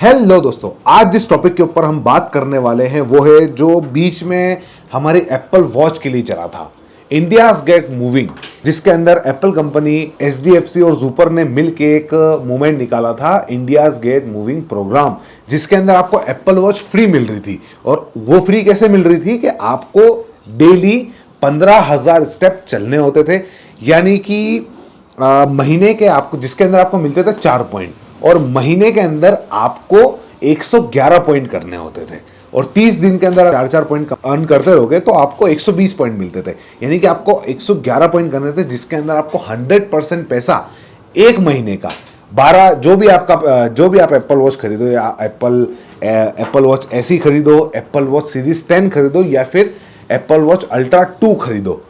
Hello दोस्तों, आज जिस टॉपिक के ऊपर हम बात करने वाले हैं वो है जो बीच में हमारी एप्पल वॉच के लिए चला था, इंडियाज गेट मूविंग, जिसके अंदर एप्पल कंपनी, एचडीएफसी और जुपर ने मिलके एक मूवमेंट निकाला था, इंडियाज गेट मूविंग प्रोग्राम, जिसके अंदर आपको एप्पल वॉच फ्री मिल रही थी। और वो फ्री कैसे मिल रही थी कि आपको डेली 15,000 स्टेप चलने होते थे, यानी कि महीने के आपको, जिसके अंदर आपको मिलते थे 4 पॉइंट, और महीने के अंदर आपको 111 पॉइंट करने होते थे, और 30 दिन के अंदर 4-4 पॉइंट अर्न करते रहोगे तो आपको 120 पॉइंट मिलते थे। यानी कि आपको 111 पॉइंट करने थे, जिसके अंदर आपको 100% पैसा एक महीने का 12, जो भी आप एप्पल वॉच खरीदो, या एप्पल वॉच ऐसी खरीदो, एप्पल वॉच सीरीज 10 खरीदो, या फिर एप्पल वॉच अल्ट्रा 2 खरीदो,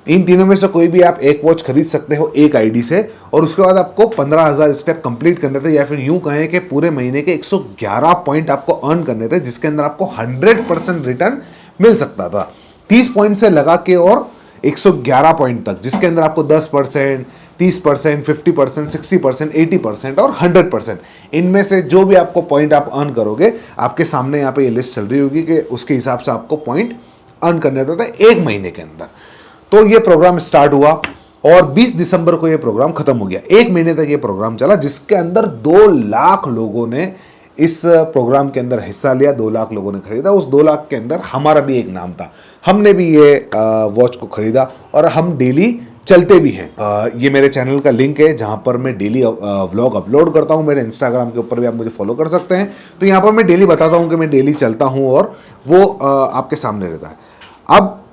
इन तीनों में से कोई भी आप एक वॉच खरीद सकते हो एक आईडी से, और उसके बाद आपको 15,000 स्टेप कंप्लीट करने थे, या फिर यूं कहें कि पूरे महीने के 111 पॉइंट आपको अर्न करने थे, जिसके अंदर आपको 100% रिटर्न मिल सकता था, 30 पॉइंट से लगा के और 111 पॉइंट तक, जिसके अंदर आपको 10%, 30%, 50%, 60%, 80% और 100%, इनमें से जो भी आपको पॉइंट आप अर्न करोगे, आपके सामने यहाँ पे ये लिस्ट चल रही होगी कि उसके हिसाब से आपको पॉइंट अर्न करने होते थे एक महीने के अंदर। तो ये प्रोग्राम स्टार्ट हुआ और 20 दिसंबर को ये प्रोग्राम खत्म हो गया। एक महीने तक ये प्रोग्राम चला, जिसके अंदर 2 लाख लोगों ने इस प्रोग्राम के अंदर हिस्सा लिया, 2 लाख लोगों ने खरीदा। उस 2 लाख के अंदर हमारा भी एक नाम था, हमने भी ये वॉच को खरीदा और हम डेली चलते भी हैं। ये मेरे चैनल का लिंक है जहां पर मैं डेली व्लॉग अपलोड करता हूं। मेरे इंस्टाग्राम के ऊपर भी आप मुझे फॉलो कर सकते हैं। तो यहां पर मैं डेली बताता हूं कि मैं डेली चलता हूं और वो आपके सामने रहता है। अब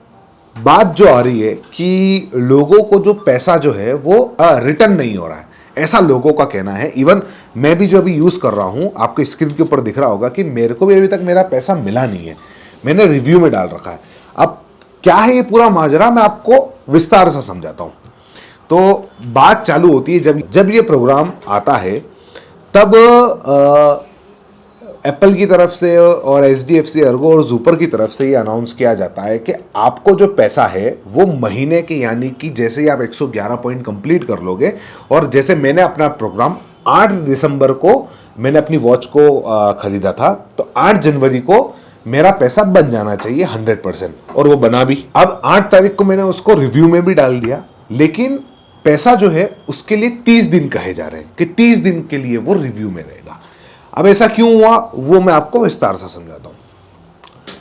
बात जो आ रही है कि लोगों को जो पैसा जो है वो रिटर्न नहीं हो रहा है, ऐसा लोगों का कहना है। इवन मैं भी जो अभी यूज कर रहा हूं, आपको स्क्रीन के ऊपर दिख रहा होगा कि मेरे को भी अभी तक मेरा पैसा मिला नहीं है, मैंने रिव्यू में डाल रखा है। अब क्या है ये पूरा माजरा, मैं आपको विस्तार से समझाता हूं। तो बात चालू होती है जब ये प्रोग्राम आता है, तब एप्पल की तरफ से और एचडीएफसी, अर्गो और जुपर की तरफ से ये अनाउंस किया जाता है कि आपको जो पैसा है वो महीने के, यानी कि जैसे ही आप 111 पॉइंट कंप्लीट कर लोगे, और जैसे मैंने अपना प्रोग्राम 8 दिसंबर को मैंने अपनी वॉच को खरीदा था, तो 8 जनवरी को मेरा पैसा बन जाना चाहिए 100%, और वो बना भी। अब 8 तारीख को मैंने उसको रिव्यू में भी डाल दिया, लेकिन पैसा जो है उसके लिए 30 दिन कहे जा रहे हैं कि 30 दिन के लिए वो रिव्यू में रहेगा। अब ऐसा क्यों हुआ वो मैं आपको विस्तार से समझाता हूं।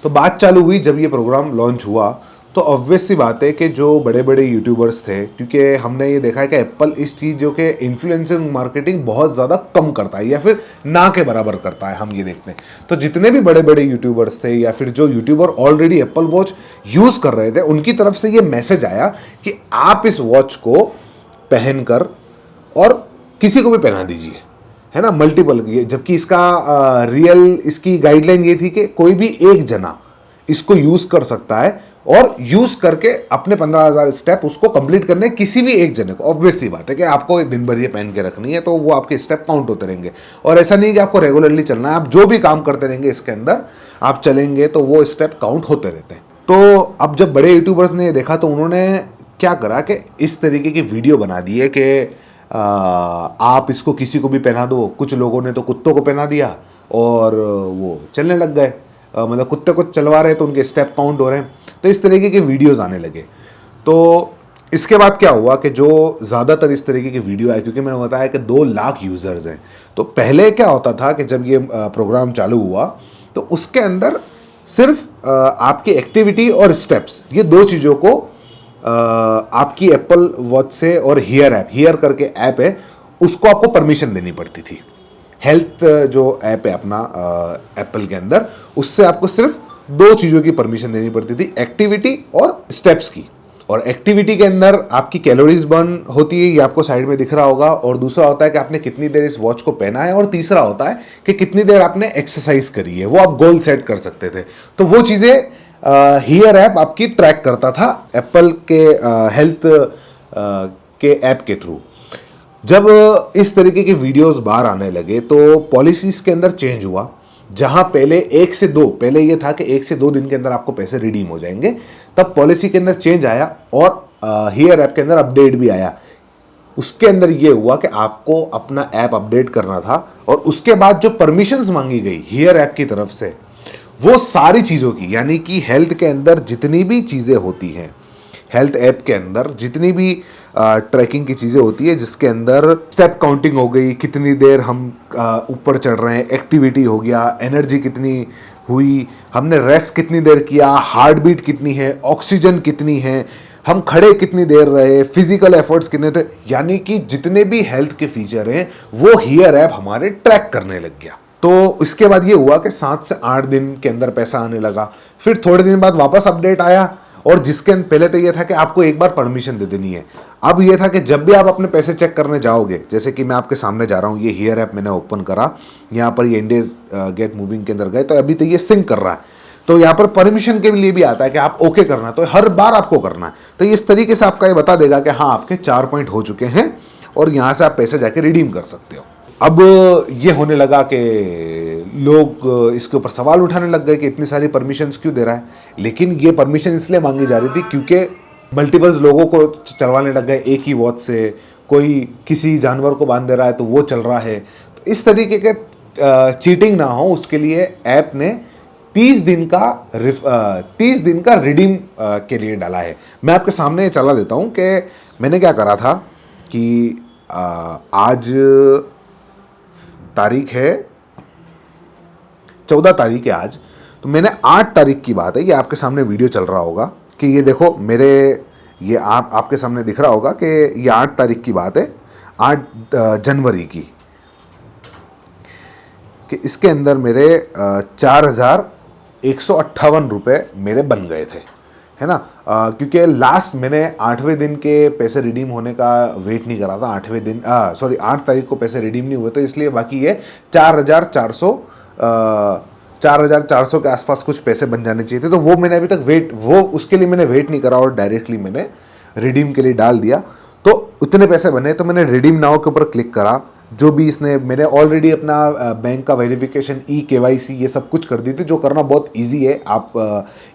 तो बात चालू हुई जब ये प्रोग्राम लॉन्च हुआ, तो ऑब्वियस सी बात है कि जो बड़े बड़े यूट्यूबर्स थे, क्योंकि हमने ये देखा है कि एप्पल इस चीज़ों के इन्फ्लुएंसिंग मार्केटिंग बहुत ज़्यादा कम करता है, या फिर ना के बराबर करता है, हम ये देखते हैं। तो जितने भी बड़े बड़े यूट्यूबर्स थे, या फिर जो YouTuber already Apple watch use कर रहे थे, उनकी तरफ से ये मैसेज आया कि आप इस वॉच को पहनकर और किसी को भी पहना दीजिए, है ना, मल्टीपल। जबकि इसकी गाइडलाइन ये थी कि कोई भी एक जना इसको यूज कर सकता है, और यूज करके अपने 15,000 स्टेप उसको कंप्लीट करने, किसी भी एक जने को। ऑब्वियस सी बात है कि आपको दिन भर ये पहन के रखनी है, तो वो आपके स्टेप काउंट होते रहेंगे। और ऐसा नहीं कि आपको रेगुलरली चलना है, आप जो भी काम करते रहेंगे इसके अंदर आप चलेंगे तो वो स्टेप काउंट होते रहते हैं। तो अब जब बड़े यूट्यूबर्स ने देखा, तो उन्होंने क्या करा कि इस तरीके की वीडियो बना दी है कि आप इसको किसी को भी पहना दो। कुछ लोगों ने तो कुत्तों को पहना दिया और वो चलने लग गए, मतलब कुत्ते को चलवा रहे तो उनके स्टेप काउंट हो रहे हैं। तो इस तरीके के वीडियोस आने लगे। तो इसके बाद क्या हुआ कि जो ज़्यादातर इस तरीके की वीडियो आए, क्योंकि मैंने बताया कि 2 लाख यूज़र्स हैं, तो पहले क्या होता था कि जब ये प्रोग्राम चालू हुआ तो उसके अंदर सिर्फ आपकी एक्टिविटी और स्टेप्स, ये 2 चीज़ों को आपकी एप्पल वॉच से, और हियर करके ऐप है, उसको आपको परमिशन देनी पड़ती थी। हेल्थ जो ऐप है अपना एप्पल के अंदर, उससे आपको सिर्फ 2 चीज़ों की परमिशन देनी पड़ती थी, एक्टिविटी और स्टेप्स की। और एक्टिविटी के अंदर आपकी कैलोरीज बर्न होती है, ये आपको साइड में दिख रहा होगा, और दूसरा होता है कि आपने कितनी देर इस वॉच को पहना है, और तीसरा होता है कि कितनी देर आपने एक्सरसाइज करी है, वो आप गोल सेट कर सकते थे। तो वो चीज़ें हियर ऐप आपकी ट्रैक करता था एप्पल के हेल्थ के ऐप के थ्रू। जब इस तरीके के वीडियोस बाहर आने लगे तो पॉलिसीज के अंदर चेंज हुआ, जहां पहले 1 से 2, पहले ये था कि 1 से 2 दिन के अंदर आपको पैसे रिडीम हो जाएंगे, तब पॉलिसी के अंदर चेंज आया और हियर ऐप के अंदर अपडेट भी आया। उसके अंदर ये हुआ कि आपको अपना ऐप अपडेट करना था और उसके बाद जो परमिशंस मांगी गई हियर ऐप की तरफ से, वो सारी चीज़ों की, यानी कि हेल्थ के अंदर जितनी भी चीज़ें होती हैं, हेल्थ ऐप के अंदर जितनी भी ट्रैकिंग की चीज़ें होती है, जिसके अंदर स्टेप काउंटिंग हो गई, कितनी देर हम ऊपर चढ़ रहे हैं, एक्टिविटी हो गया, एनर्जी कितनी हुई, हमने रेस्ट कितनी देर किया, हार्ट बीट कितनी है, ऑक्सीजन कितनी है, हम खड़े कितनी देर रहे, फिजिकल एफर्ट्स कितने थे, यानी कि जितने भी हेल्थ के फीचर हैं वो हियर ऐप हमारे ट्रैक करने लग गया। तो इसके बाद ये हुआ कि 7 से 8 दिन के अंदर पैसा आने लगा। फिर थोड़े दिन बाद वापस अपडेट आया, और जिसके पहले तो ये था कि आपको एक बार परमिशन दे देनी है। अब ये था कि जब भी आप अपने पैसे चेक करने जाओगे, जैसे कि मैं आपके सामने जा रहा हूँ, ये हियर ऐप मैंने ओपन करा, यहाँ पर ये इंडियज गेट मूविंग के अंदर गए, तो अभी तो ये सिंक कर रहा है, तो यहाँ पर परमिशन के लिए भी आता है कि आप ओके करना है, तो हर बार आपको करना है। तो इस तरीके से आपका ये बता देगा कि हाँ आपके 4 पॉइंट हो चुके हैं और यहाँ से आप पैसे जाके रिडीम कर सकते हो। अब ये होने लगा कि लोग इसके ऊपर सवाल उठाने लग गए कि इतनी सारी परमिशंस क्यों दे रहा है, लेकिन ये परमिशन इसलिए मांगी जा रही थी क्योंकि मल्टीपल्स लोगों को चलवाने लग गए एक ही वॉच से, कोई किसी जानवर को बांध दे रहा है तो वो चल रहा है। तो इस तरीके के चीटिंग ना हो उसके लिए ऐप ने 30 दिन का रिडीम के लिए डाला है। मैं आपके सामने चला देता हूँ कि मैंने क्या करा था कि आज तारीख है 14 तारीख है आज, तो मैंने 8 तारीख की बात है, ये आपके सामने वीडियो चल रहा होगा कि ये देखो मेरे, ये आपके सामने दिख रहा होगा कि ये 8 तारीख की बात है, 8 जनवरी की, कि इसके अंदर मेरे 4,158 रुपये मेरे बन गए थे, है ना। क्योंकि लास्ट मैंने 8वें दिन के पैसे रिडीम होने का वेट नहीं करा था, 8वें दिन 8 तारीख को पैसे रिडीम नहीं हुए, तो इसलिए बाकी ये 4,400 के आसपास कुछ पैसे बन जाने चाहिए थे। तो वो मैंने अभी तक उसके लिए मैंने वेट नहीं करा और डायरेक्टली मैंने रिडीम के लिए डाल दिया, तो उतने पैसे बने। तो मैंने रिडीम नाउ के ऊपर क्लिक करा, जो भी इसने, मैंने ऑलरेडी अपना बैंक का वेरिफिकेशन, KYC ये सब कुछ कर दी थी, जो करना बहुत इजी है। आप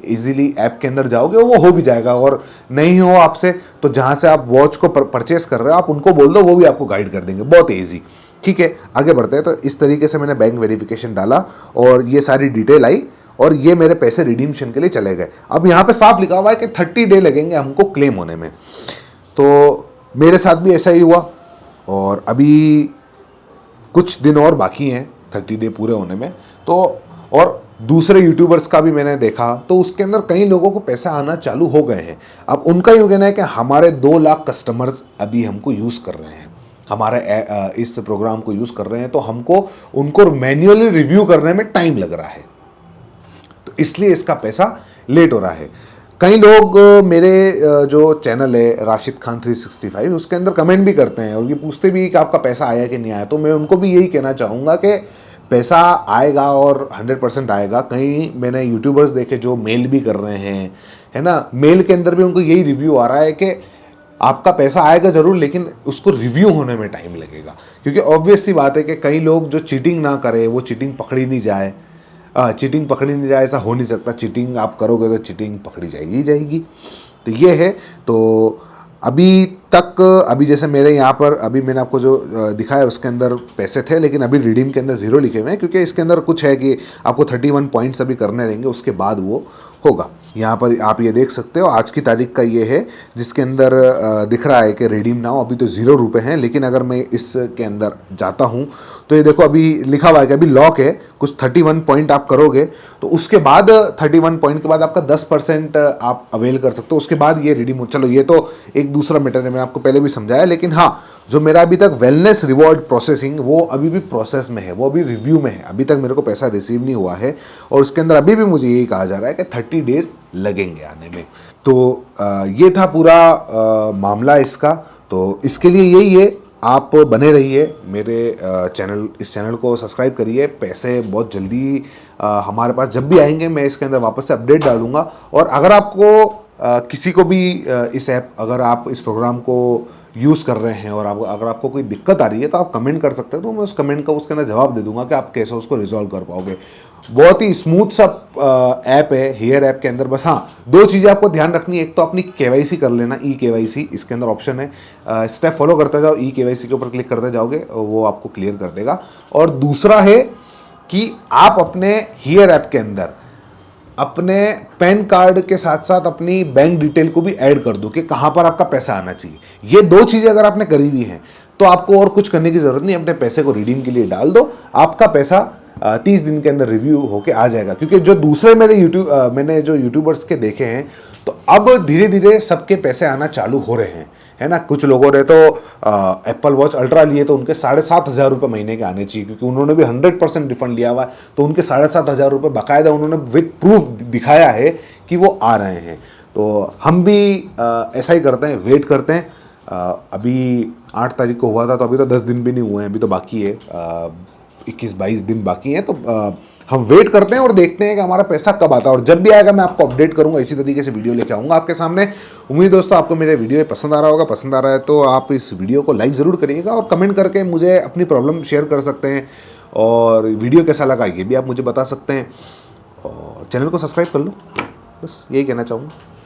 इजीली ऐप के अंदर जाओगे वो हो भी जाएगा, और नहीं हो आपसे तो जहाँ से आप वॉच को परचेस कर रहे हो आप उनको बोल दो, वो भी आपको गाइड कर देंगे, बहुत ईजी। ठीक है, आगे बढ़ते हैं। तो इस तरीके से मैंने बैंक वेरिफिकेशन डाला और ये सारी डिटेल आई और ये मेरे पैसे रिडीम्शन के लिए चले गए। अब यहाँ पे साफ लिखा हुआ है कि 30 डे लगेंगे हमको क्लेम होने में, तो मेरे साथ भी ऐसा ही हुआ और अभी कुछ दिन और बाकी हैं 30 डे पूरे होने में। तो और दूसरे यूट्यूबर्स का भी मैंने देखा, तो उसके अंदर कई लोगों को पैसा आना चालू हो गए हैं। अब उनका यूँ कहना है कि हमारे 2 लाख कस्टमर्स अभी हमको यूज़ कर रहे हैं, हमारे इस प्रोग्राम को यूज़ कर रहे हैं, तो हमको उनको मैन्युअली रिव्यू करने में टाइम लग रहा है, तो इसलिए इसका पैसा लेट हो रहा है। कई लोग मेरे जो चैनल है राशिद खान 365 उसके अंदर कमेंट भी करते हैं और ये पूछते भी कि आपका पैसा आया कि नहीं आया। तो मैं उनको भी यही कहना चाहूँगा कि पैसा आएगा और 100% आएगा। कहीं मैंने यूट्यूबर्स देखे जो मेल भी कर रहे हैं, है ना, मेल के अंदर भी उनको यही रिव्यू आ रहा है कि आपका पैसा आएगा ज़रूर, लेकिन उसको रिव्यू होने में टाइम लगेगा। क्योंकि ऑब्वियस सी बात है कि कई लोग जो चीटिंग ना करे, वो चीटिंग पकड़ी नहीं जाए, ऐसा हो नहीं सकता। चीटिंग आप करोगे तो चीटिंग पकड़ी जाएगी ही जाएगी। तो ये है। तो अभी जैसे मेरे यहाँ पर अभी मैंने आपको जो दिखाया उसके अंदर पैसे थे, लेकिन अभी रिडीम के अंदर 0 लिखे हुए हैं, क्योंकि इसके अंदर कुछ है कि आपको 31 पॉइंट्स अभी करने रहेंगे, उसके बाद वो होगा। यहाँ पर आप ये देख सकते हो आज की तारीख का ये है, जिसके अंदर दिख रहा है कि रिडीम नाउ अभी तो 0 रुपये हैं, लेकिन अगर मैं इसके अंदर जाता हूँ तो ये देखो अभी लिखा हुआ है कि अभी लॉक है, कुछ 31 पॉइंट आप करोगे तो उसके बाद 31 पॉइंट के बाद आपका 10% आप अवेल कर सकते हो, उसके बाद ये रिडीम हो। चलो ये तो एक दूसरा मैटर है, मैंने आपको पहले भी समझाया। लेकिन हाँ, जो मेरा अभी तक वेलनेस रिवॉर्ड प्रोसेसिंग वो अभी भी प्रोसेस में है, वो अभी रिव्यू में है, अभी तक मेरे को पैसा रिसीव नहीं हुआ है और उसके अंदर अभी भी मुझे यही कहा जा रहा है कि 30 डेज लगेंगे आने में। तो ये था पूरा मामला इसका। तो इसके लिए यही है, आप बने रहिए मेरे इस चैनल को सब्सक्राइब करिए। पैसे बहुत जल्दी हमारे पास जब भी आएंगे मैं इसके अंदर वापस से अपडेट डालूंगा। और अगर आपको किसी को भी अगर आप इस प्रोग्राम को यूज़ कर रहे हैं और आप अगर आपको कोई दिक्कत आ रही है तो आप कमेंट कर सकते हैं, तो मैं उस कमेंट का उसके अंदर जवाब दे दूंगा कि आप कैसे उसको रिजॉल्व कर पाओगे। बहुत ही स्मूथ सा ऐप है हेयर ऐप के अंदर। बस हाँ, दो चीज़ें आपको ध्यान रखनी है, एक तो अपनी केवाईसी कर लेना, ई केवाईसी इसके अंदर ऑप्शन है, स्टेप फॉलो करते जाओ, ई केवाईसी के ऊपर क्लिक करते जाओगे, वो आपको क्लियर कर देगा। और दूसरा है कि आप अपने हेयर ऐप के अंदर अपने पैन कार्ड के साथ साथ अपनी बैंक डिटेल को भी ऐड कर दो कि कहाँ पर आपका पैसा आना चाहिए। ये दो चीज़ें अगर आपने करी हुई हैं तो आपको और कुछ करने की ज़रूरत नहीं, अपने पैसे को रिडीम के लिए डाल दो, आपका पैसा 30 दिन के अंदर रिव्यू होके आ जाएगा। क्योंकि जो दूसरे मैंने जो यूट्यूबर्स के देखे हैं, तो अब धीरे धीरे सबके पैसे आना चालू हो रहे हैं, है ना। कुछ लोगों ने तो एप्पल वॉच अल्ट्रा लिए तो उनके 7,500 रुपये महीने के आने चाहिए, क्योंकि उन्होंने भी 100% रिफंड लिया हुआ है, तो उनके 7,500 रुपये बाकायदा उन्होंने विद प्रूफ दिखाया है कि वो आ रहे हैं। तो हम भी ऐसा ही करते हैं, वेट करते हैं। अभी 8 तारीख को हुआ था, तो अभी तो 10 दिन भी नहीं हुए हैं, अभी तो बाकी है 21-22 दिन बाकी हैं। तो हम वेट करते हैं और देखते हैं कि हमारा पैसा कब आता है, और जब भी आएगा मैं आपको अपडेट करूंगा, इसी तरीके से वीडियो लेके आऊंगा आपके सामने। उम्मीद दोस्तों आपको मेरे वीडियो पसंद आ रहा होगा। पसंद आ रहा है तो आप इस वीडियो को लाइक ज़रूर करिएगा और कमेंट करके मुझे अपनी प्रॉब्लम शेयर कर सकते हैं, और वीडियो कैसा लगा ये भी आप मुझे बता सकते हैं, और चैनल को सब्सक्राइब कर लो। बस यही कहना चाहूँगा।